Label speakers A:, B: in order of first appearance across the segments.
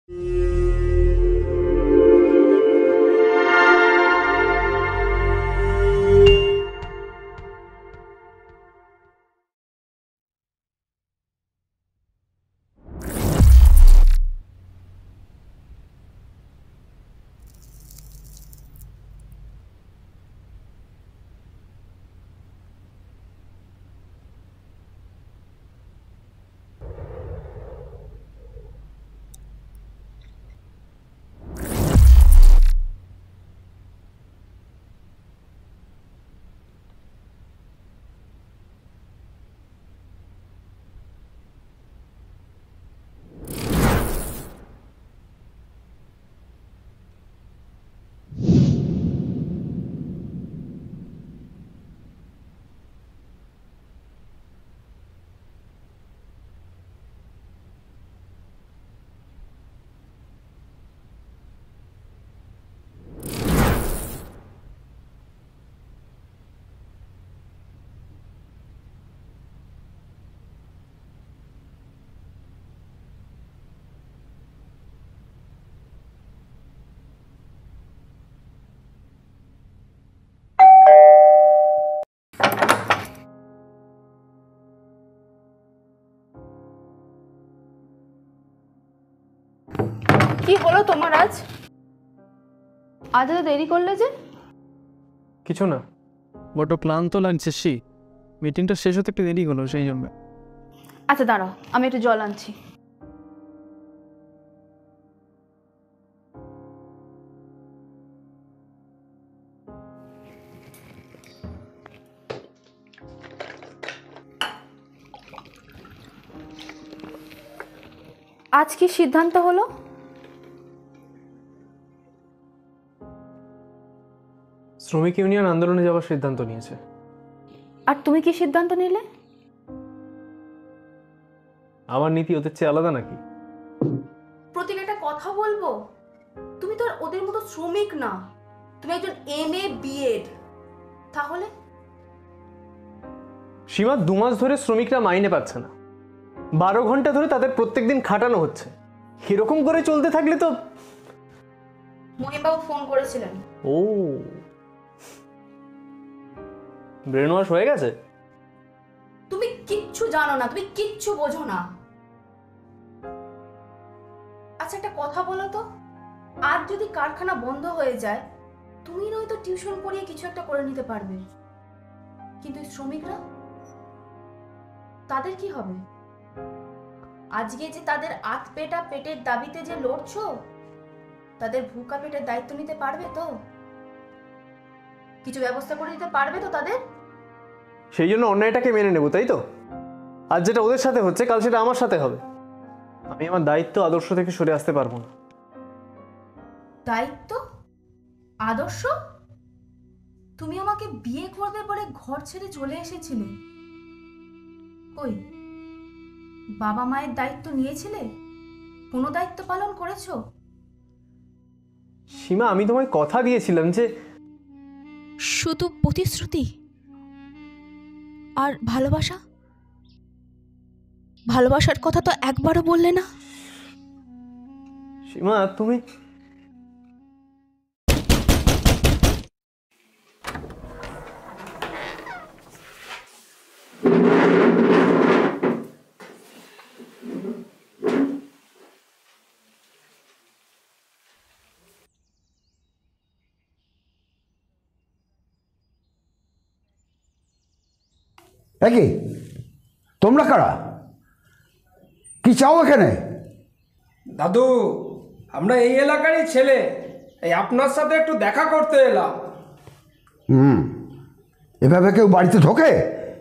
A: কি হলো তোমার আজ এত দেরি করলে যে?
B: কিছু না, বড় ক্লান্ত লাগছে। মিটিংটা শেষ হতে একটু দেরি হলো সেই জন্য।
A: আচ্ছা দাঁড়াও, আমি একটু জল আনছি। আজ কি সিদ্ধান্ত হলো?
B: শ্রমিক ইউনিয়ন আন্দোলনে যাওয়ার সিদ্ধান্ত নিয়েছে।
A: আর তুমি কি সিদ্ধান্ত নিলে?
B: আমার নীতি ওদের চেয়ে আলাদা নাকি?
A: প্রতীক, একটা কথা বলবো, তুমি তো আর ওদের মতো শ্রমিক না, তুমি একজন MA BEd। তাহলে
B: সীমা, 2 মাস ধরে শ্রমিকরা মাইনে পাচ্ছে না, 12 ঘন্টা ধরে তাদের প্রত্যেকদিন খাটানো হচ্ছে। এরকম করে চলতে থাকলে তো।
A: মহিমবাবু ফোন করেছিলেন।
B: ও, ব্রেন ওয়াশ হয়ে গেছে।
A: তুমি কিচ্ছু জানো না, তুমি কিচ্ছু বোঝো না। আচ্ছা একটা কথা বলো তো, আজ যদি কারখানা বন্ধ হয়ে যায়, তুমি নয়তো টিউশন পড়িয়ে কিছু একটা করে নিতে পারবে, কিন্তু শ্রমিকরা, তাদের কি হবে? আজকে যে তাদের পেটের দাবিতে যে লড়ছো, তাদের ভুকা পেটের দায়িত্ব নিতে পারবে তো? কিছু ব্যবস্থা করে দিতে পারবে তো তাদের?
B: সেই জন্য অন্যায়টাকে মেনে নেব, তাই তো? আজ যেটা ওদের সাথে হচ্ছে, কাল সেটা আমার সাথে হবে। আমি আমার দায়িত্ব আদর্শ থেকে সরে আসতে পারবো না।
A: দায়িত্ব আদর্শ? তুমি আমাকে বিয়ে করবে বলে ঘর ছেড়ে চলে এসেছিলে, কই বাবা মায়ের দায়িত্ব নিয়েছিলে? কোনো দায়িত্ব পালন করেছো?
B: সীমা, আমি তোমায় কথা দিয়েছিলাম যে
A: শুধু প্রতিশ্রুতি আর ভালোবাসা। ভালোবাসার কথা তো একবারও বললে না।
B: সীমা, তুমি
C: কি তোমরা কারা? কি চাও এখানে?
D: দাদু, আমরা এই এলাকারই ছেলে, এই আপনার সাথে একটু দেখা করতে এলাম।
C: এভাবে কেউ বাড়িতে ঢোকে?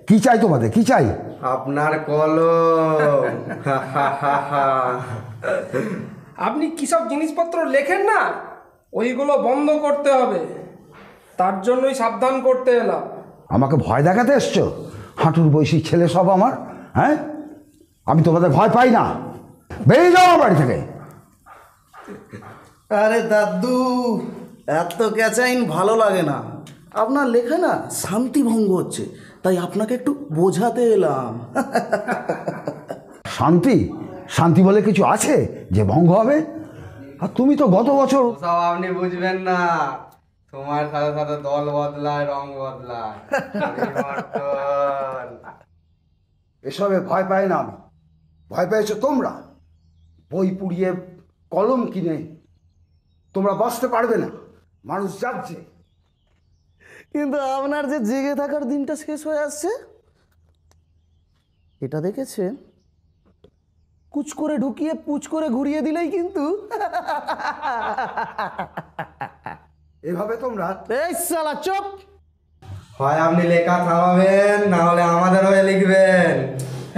C: কি চাই তোমাদের, কি চাই?
E: আপনার কলম।
D: আপনি কী সব জিনিসপত্র লেখেন না, ওইগুলো বন্ধ করতে হবে, তার জন্যই সাবধান করতে এলাম।
C: আমাকে ভয় দেখাতে এসছো? হাঁটুর বয়সী ছেলে সব আমার, হ্যাঁ? আমি তোমাদের ভয় পাই না, বেরিয়ে যাও আমার বাড়ি থেকে।
E: আরে দাদু, এত ক্যাচাইন ভালো লাগে না। আপনার লেখা না শান্তি ভঙ্গ হচ্ছে, তাই আপনাকে একটু বোঝাতে এলাম।
C: শান্তি? শান্তি বলে কিছু আছে যে ভঙ্গ হবে? আর তুমি তো গত বছর
F: সব আপনি বুঝবেন না, তোমার সাথে সাথে দল বদলায়, রং বদলায়। পরিবর্তন।
C: এসবে ভয় পাই না আমি, ভয় পেয়েছো তোমরা। বই পুড়িয়ে কলম কিনে তোমরা বসতে পারবে না, মানুষ যাচ্ছে।
E: কিন্তু আপনার যে জেগে থাকার দিনটা শেষ হয়ে আসছে, এটা দেখেছেন? কুচ করে ঢুকিয়ে পুচ করে ঘুরিয়ে দিলেই কিন্তু।
C: এভাবে তোমরা
E: এই শালা চুপ!
F: হয় আপনি লেখা থামাবেন, না হলে আমাদের হয়ে লিখবেন।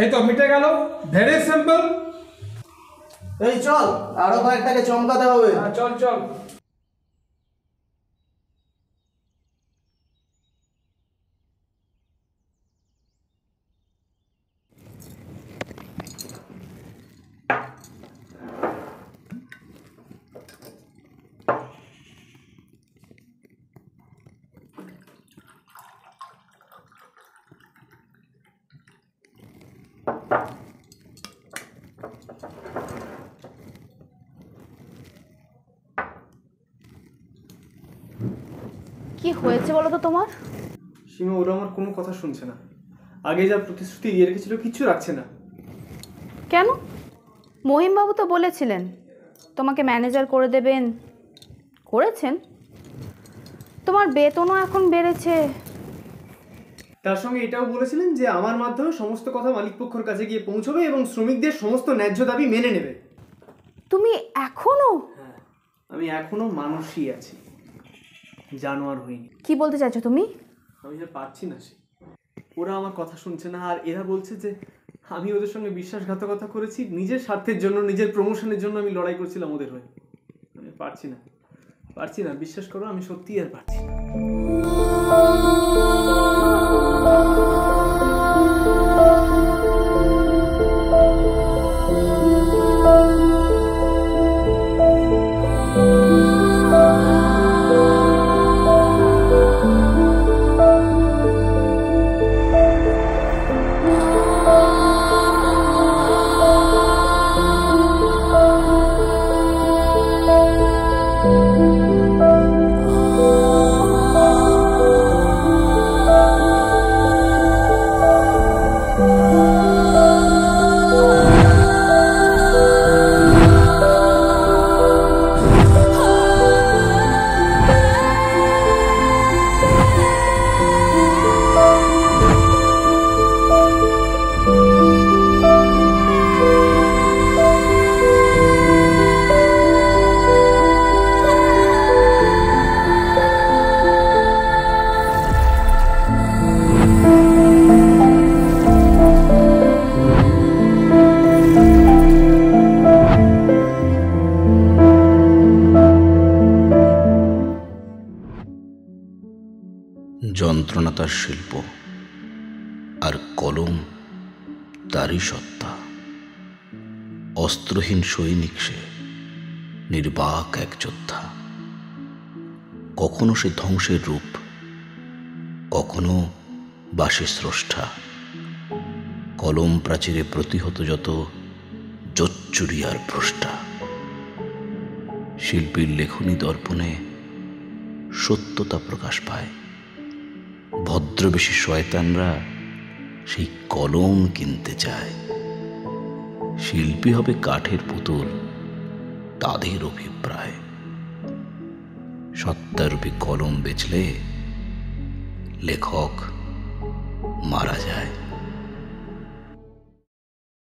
D: এই তো মিটে গেল, ভেরি সিম্পল।
E: এই চল, আরো কয়েকটাকে চমকাতে হবে।
D: চল চল।
A: কি হয়েছে বলো তো তোমার?
B: সীমা, ওরা আমার কোনো কথা শুনছে না। আগে যা প্রতিশ্রুতি দিয়ে রেখেছিল কিচ্ছু রাখছে না।
A: কেন? মহিমবাবু তো বলেছিলেন তোমাকে ম্যানেজার করে দেবেন, করেছেন। তোমার বেতনও এখন বেড়েছে।
B: তার সঙ্গে এটাও বলেছিলেন যে আমার মাধ্যমে সমস্ত কথা মালিকপক্ষের কাছে গিয়ে পৌঁছবে এবং শ্রমিকদের সমস্ত ন্যায্য দাবি মেনে নেবে।
A: তুমি এখনো?
B: হ্যাঁ, আমি এখনো মানুষই আছি, জানোয়ার হইনি।
A: কি বলতে চাইছো তুমি?
B: আমি আর পারছি না, সে ওরা আমার কথা শুনছে না। আর এরা বলছে যে আমি ওদের সঙ্গে বিশ্বাসঘাতকতা করেছি, নিজের স্বার্থের জন্য, নিজের প্রমোশনের জন্য আমি লড়াই করছিলাম ওদের হয়ে। আমি পারছি না, বিশ্বাস করো, আমি সত্যিই আর পারছি না।
G: যন্ত্রণা তার শিল্প, আর কলম তারই সত্তা। অস্ত্রহীন সৈনিক সে, নির্বাক এক যোদ্ধা। কখনো সে ধ্বংসের রূপ, কখনো বাসে স্রষ্টা। কলম প্রাচীরে প্রতিহত যত জোচ্চুরি আর ভ্রষ্টা। শিল্পীর লেখনী দর্পণে সত্যতা প্রকাশ পায়। ভদ্রবেশী শয়তানরা সেই কলম কিনতে চায়। শিল্পী হবে কাঠের পুতুল, তাদের অভিপ্রায়। সত্তারূপী কলম বেচলে লেখক মারা যায়।